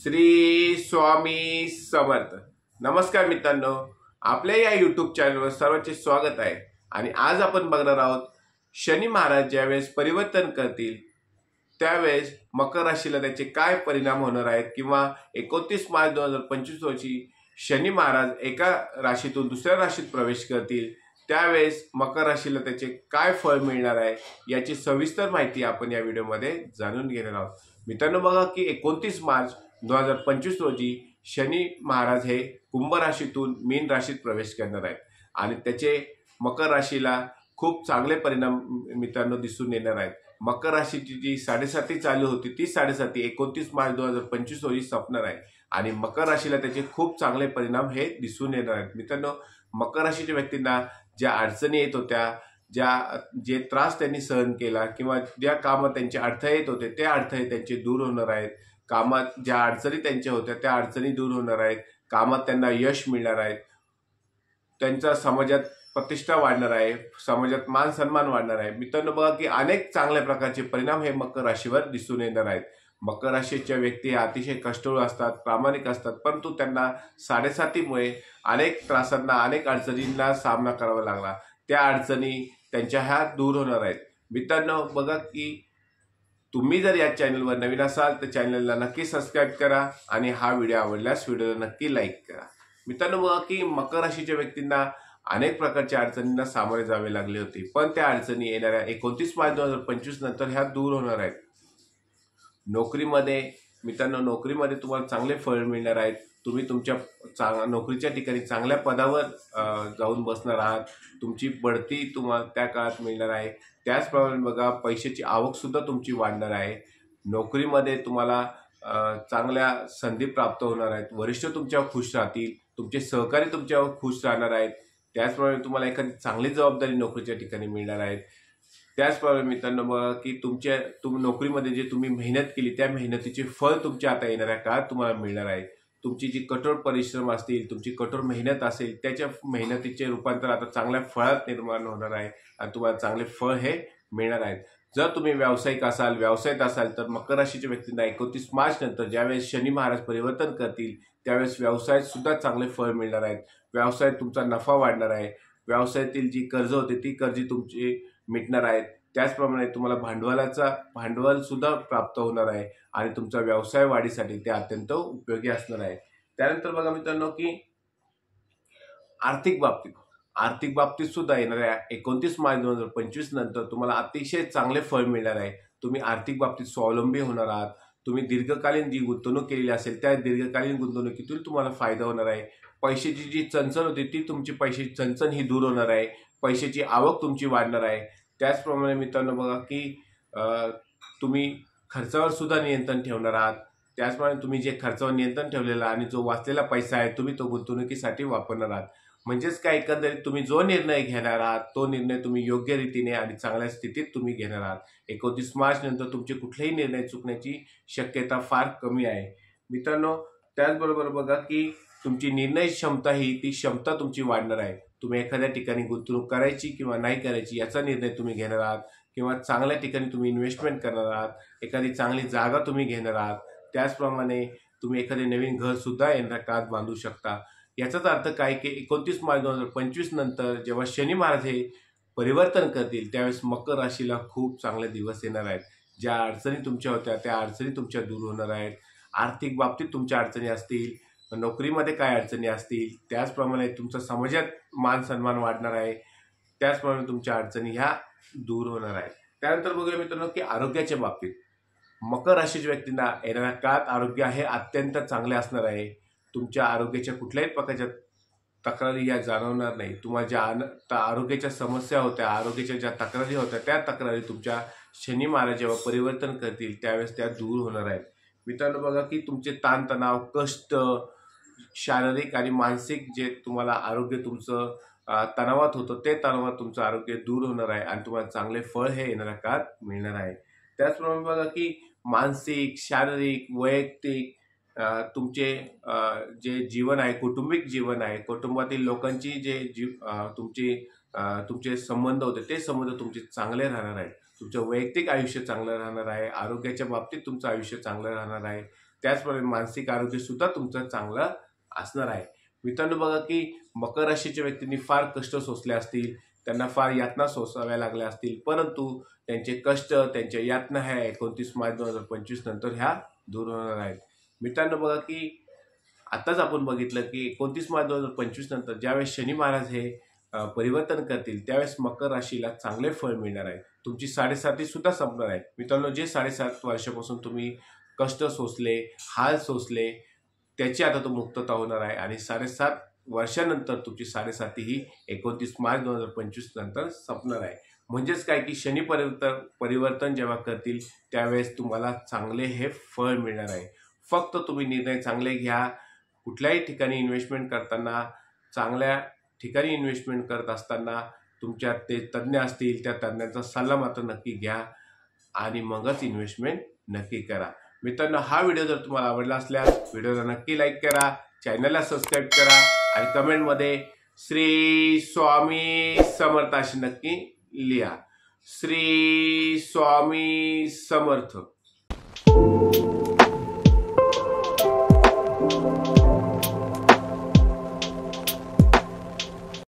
श्री स्वामी समर्थ। नमस्कार मित्रांनो, आपल्या या यूट्यूब चॅनलवर सर्वांचे स्वागत आहे। आणि आज आपण बघणार आहोत शनी महाराज ज्यावेळेस परिवर्तन करतील त्यावेळेस मकर राशीला त्याचे काय परिणाम होणार आहेत, किंवा 29 मार्च 2025 रोजी शनी महाराज एका राशीतून दुसऱ्या राशीत प्रवेश करतील त्यावेळेस मकर राशीला त्याचे काय फळ मिळणार आहे याची सविस्तर माहिती आपण या व्हिडिओमध्ये जाणून घेणार आहोत। मित्रांनो, बघा की 29 मार्च 2025 रोजी शनी महाराज हे कुंभ राशीतून मीन राशीत प्रवेश करणार आहेत आणि त्याचे मकर राशीला खूप चांगले परिणाम मित्रांनो दिसून येणार आहेत। मकर राशीची जी 7.5 चालू होती ती 7.5 29 मार्च 2025 रोजी संपणार आहे आणि मकर राशीला त्याचे खूप चांगले परिणाम हे दिसून येणार आहेत। मित्रांनो, मकर राशीच्या व्यक्तींना ज्या अडचणी येत होत्या, जे त्रास त्यांनी सहन केला किंवा ज्या कामात त्यांचे अडथळे येत होते ते अडथळे त्यांचे दूर होणार आहेत। कामात ज्या अडचणी त्यांच्या होत्या त्या अडचणी दूर होणार आहेत। कामात त्यांना यश मिळणार आहे, त्यांचा समाजात प्रतिष्ठा वाढणार आहे, समाजात मान सन्मान वाढणार आहे। मित्रांनो, बघा की अनेक चांगल्या प्रकारचे परिणाम हे मकर राशीवर दिसून येणार आहेत। मकर राशीच्या व्यक्ती अतिशय कष्टळू असतात, प्रामाणिक असतात, परंतु त्यांना 7.5मुळे अनेक त्रासांना अनेक अडचणींना सामना करावा लागला। त्या अडचणी त्यांच्या ह्या दूर होणार आहेत। मित्रांनो, बघा की तुम्ही जर या चॅनलवर नवीन असाल तर चॅनलला नक्की सबस्क्राईब करा आणि हा व्हिडिओ आवडल्यास व्हिडिओला नक्की लाईक करा। मित्रांनो, बघा की मकर राशीच्या व्यक्तींना अनेक प्रकारच्या अडचणींना सामोरे जावे लागले होते, पण त्या अडचणी येणाऱ्या 29 मार्च 2025 नंतर ह्या दूर होणार आहेत। नोकरीमध्ये मित्रांनो, नोकरीमध्ये तुम्हाला चांगले फळ मिळणार आहेत। तुम्ही तुमच्या नोकरीच्या ठिकाणी चांगल्या पदावर जाऊन बसणार आहात। तुमची बढती तुम्हाला त्या काळात मिळणार आहे। त्याचप्रमाणे बघा, पैशाची आवक सुद्धा तुमची वाढणार आहे। नोकरीमध्ये तुम्हाला चांगल्या संधी प्राप्त होणार आहेत। वरिष्ठ तुमच्यावर खुश राहतील, तुमचे सहकारी तुमच्यावर खुश राहणार आहेत। त्याचप्रमाणे तुम्हाला एखादी चांगली जबाबदारी नोकरीच्या ठिकाणी मिळणार आहे। त्याचप्रमाणे मित्रांनो, बघा की नोकरीमध्ये जे तुम्ही मेहनत केली त्या मेहनतीचे फळ तुमच्या आता येणाऱ्या काळात तुम्हाला मिळणार आहे। तुमची जी कठोर परिश्रम असतील, तुमची कठोर मेहनत असेल, त्याच्या मेहनतीचे रूपांतर आता चांगल्या फळात निर्माण होणार आहे आणि तुम्हाला चांगले फळ हे मिळणार आहेत। जर तुम्ही व्यवसायात असाल तर मकर राशीच्या व्यक्तींना 29 मार्च नंतर ज्यावेळेस शनी महाराज परिवर्तन करतील त्यावेळेस व्यवसायात सुद्धा चांगले फळ मिळणार आहेत। व्यवसायात तुमचा नफा वाढणार आहे। व्यवसायातील जी कर्ज होते ती कर्जे तुमची मिटणार आहेत। त्याचप्रमाणे तुम्हाला भांडवल सुद्धा प्राप्त होणार आहे आणि तुमचा व्यवसाय वाढीसाठी ते अत्यंत उपयोगी असणार आहे। त्यानंतर बघा मित्रांनो की आर्थिक बाबतीत सुद्धा येणाऱ्या 29 मार्च 2025 नंतर तुम्हाला अतिशय चांगले फळ मिळणार आहे। तुम्ही आर्थिक बाबतीत स्वावलंबी होणार आहात। तुम्ही दीर्घकालीन जी गुंतवणूक केलेली असेल त्या दीर्घकालीन गुंतवणुकीतून तुम्हाला फायदा होणार आहे। पैशाची जी चणचण होती ती तुमची पैशाची चणचण ही दूर होणार आहे। पैशाची आवक तुमची वाढणार आहे। त्याचप्रमाणे मित्रांनो, बघा की तुम्ही खर्चावर सुद्धा नियंत्रण ठेवणार आहात। त्याचप्रमाणे तुम्ही जे खर्चावर नियंत्रण ठेवलेला आणि जो वाचलेला पैसा आहे तुम्ही तो गुंतवणुकीसाठी वापरणार आहात। म्हणजेच काय, एकंदरीत तुम्ही जो निर्णय घेणार आहात तो निर्णय तुम्ही योग्य रीतीने आणि चांगल्या स्थितीत तुम्ही घेणार आहात। 29 मार्च नंतर तुमचे कुठलेही निर्णय चुकण्याची शक्यता फार कमी आहे। मित्रांनो, त्याचबरोबर बघा की तुमची निर्णय क्षमता ती क्षमता तुमची वाढणार आहे। तुम्ही एखाद्या ठिकाणी गुंतवणूक करायची किंवा नाही करायची याचा निर्णय तुम्ही घेणार आहात, किंवा चांगल्या ठिकाणी तुम्ही इन्व्हेस्टमेंट करणार आहात, एखादी चांगली जागा तुम्ही घेणार आहात। त्याचप्रमाणे तुम्ही एखादे नवीन घर सुद्धा येणाऱ्या काळात बांधू शकता। याचाच अर्थ काय की 29 मार्च 2025 नंतर जेव्हा शनी महाराज हे परिवर्तन करतील त्यावेळेस मकर राशीला खूप चांगले दिवस येणार आहेत। ज्या अडचणी तुमच्या होत्या त्या अडचणी तुमच्या दूर होणार आहेत। आर्थिक बाबतीत तुमच्या अडचणी असतील, नोकरीमध्ये काय अडचणी असतील, त्याचप्रमाणे तुमचा समाजात मान सन्मान वाढणार आहे। त्याचप्रमाणे तुमच्या अडचणी ह्या दूर होणार आहेत। त्यानंतर बघूया मित्रांनो की आरोग्याच्या बाबतीत मकर राशीच्या व्यक्तींना येणाऱ्या काळात आरोग्य हे अत्यंत चांगले असणार आहे। तुमच्या आरोग्याच्या कुठल्याही प्रकारच्या तक्रारी या जाणवणार नाही। तुम्हाला ज्या आरोग्याच्या समस्या होत्या, आरोग्याच्या ज्या तक्रारी होत्या त्या तक्रारी तुमच्या शनी महाराज जेव्हा परिवर्तन करतील त्यावेळेस त्या दूर होणार आहेत। मित्रांनो, बघा की तुमचे ताणतणाव, कष्ट, शारीरिक आणि मानसिक जे तुम्हाला आरोग्य तुमचं तणावात होतं ते तणावात तुमचं आरोग्य दूर होणार आहे आणि तुम्हाला चांगले फळ हे येणाऱ्या काळात मिळणार आहे। त्याचप्रमाणे बघा की मानसिक, शारीरिक, वैयक्तिक तुमचे जे जीवन आहे, कौटुंबिक जीवन आहे, कुटुंबातील लोकांची तुमचे संबंध होते ते संबंध तुमचे चांगले राहणार आहेत। तुमचं वैयक्तिक आयुष्य चांगलं राहणार आहे। आरोग्याच्या बाबतीत तुमचं आयुष्य चांगलं राहणार आहे। त्याचप्रमाणे मानसिक आरोग्य सुद्धा तुमचं चांगलं असणार आहे. मित्रांनो बघा की मकर राशीच्या व्यक्तींनी फार कष्ट सोसले असतील, त्यांना फार यातना सोसाव्या लागल्या असतील, परंतु त्यांचे कष्ट, त्यांच्या यातना ह्या 29 मार्च 2025 नंतर ह्या दूर होणार आहेत. मित्रांनो बघा की आताच आपण बघितलं की 29 मार्च 2025 नंतर ज्यावेळेस शनी महाराज हे परिवर्तन करतील त्यावेळेस मकर राशीला चांगले फळ मिळणार आहे. तुमची 7.5 सुद्धा संपणार आहे. मित्रांनो, जे 7.5 वर्षापासून तुम्ही कष्ट सोसले, हाल सोसले, त्याची आता तो मुक्तता होणार आहे आणि 7.5 वर्षानंतर तुमची 7.5 ही 29 मार्च 2025 नंतर संपणार आहे. म्हणजेच काय की शनी परिवर्तन जेव्हा करतील त्यावेळेस तुम्हाला चांगले हे फळ मिळणार आहे. फक्त तुम्ही निर्णय चांगले घ्या. कुठल्याही ठिकाणी इन्व्हेस्टमेंट करताना, चांगल्या ठिकाणी इन्व्हेस्टमेंट करत असताना तुमच्यात ते तज्ज्ञ असतील, त्या तज्ज्ञांचा सल्ला मात्र नक्की घ्या आणि मगच इन्व्हेस्टमेंट नक्की करा. मित्रांनो, हा व्हिडिओ जर तुम्हाला आवडला असल्यास व्हिडिओला नक्की लाईक करा, चॅनलला सबस्क्राईब करा आणि कमेंटमध्ये श्री स्वामी समर्थ अशी नक्की लिहा. श्री स्वामी समर्थ.